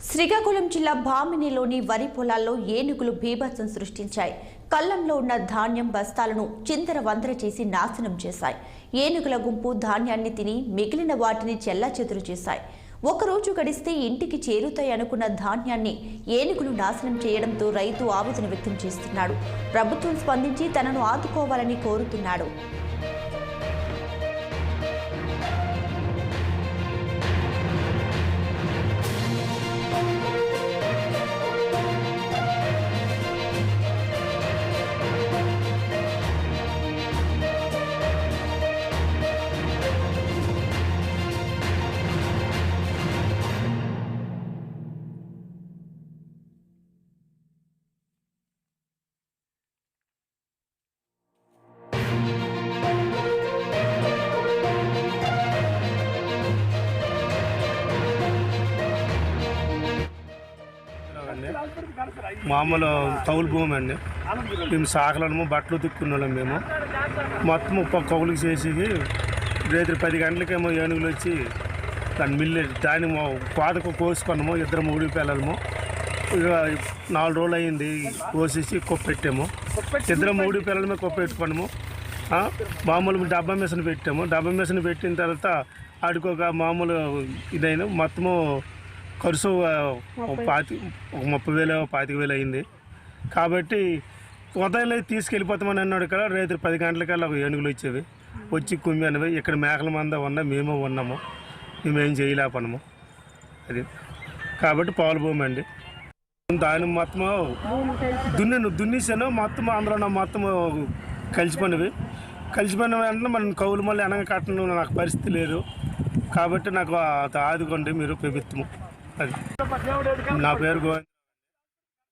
శ్రీకాకుళం జిల్లా భామినిలోని వరి పొలాల్లో ఏనుగులు బీభత్సం సృష్టించాయి. కళ్లంలో ఉన్న ధాన్యం బస్తాలను చిందరవందర చేసి నాశనం చేశాయి. ఏనుగుల గుంపు ధాన్యాన్ని తిని మిగిలిన వాటిని చెల్లాచెదురు చేశాయి. ఒకరోజు గడిస్తే ఇంటికి చేరుతాయి అనుకున్న ధాన్యాన్ని ఏనుగులు నాశనం చేయడంతో రైతు ఆవేదన వ్యక్తం చేస్తున్నాడు. ప్రభుత్వం స్పందించి తనను ఆదుకోవాలని కోరుతున్నాడు. మామూలు కౌలు భూమి అండి. మేము సాకలను బట్టలు తిక్కున్నాం. మేము మొత్తం కౌలుకి చేసి రేత్రి 10 గంటలకేమో ఏనుగులు వచ్చి దాన్ని మిల్లు దాన్ని కోతకు కోసుకున్నాము. 2-3 పిల్లలము. ఇక 4 రోజులు అయింది కోసేసి కొప్పెట్టాము. 2-3 పిల్లలమే కొప్పెట్టుకున్నాము. మామూలు డబ్బా మిషన్ పెట్టాము. డబ్బా మిషన్ పెట్టిన తర్వాత ఆడికొక మామూలు ఇదైనా మొత్తము ఖర్చు 30,000 25,000 అయింది. కాబట్టి ఉదయం తీసుకెళ్ళిపోతామని అన్నాడు కదా. రేత్రి 10 గంటలకల్లా ఏనుగులు వచ్చేవి. వచ్చి కుమ్మి అనేవి. ఇక్కడ మేకల మంద ఉన్నా మేము ఉన్నాము. మేమేం చేయలేకపోన్నాము. అది కాబట్టి పాలు భూమి అండి. దాని మొత్తం దున్నేసాను. మొత్తం అందులో మొత్తం కలిసిపోయినవి. కలిసిపోయిన వెంటనే మనం కౌలు మళ్ళీ వెనక కట్టడం నాకు పరిస్థితి లేదు. కాబట్టి నాకు ఆదుకోండి మీరు ప్రభుత్వము. అది నా పేరు గోవింద్.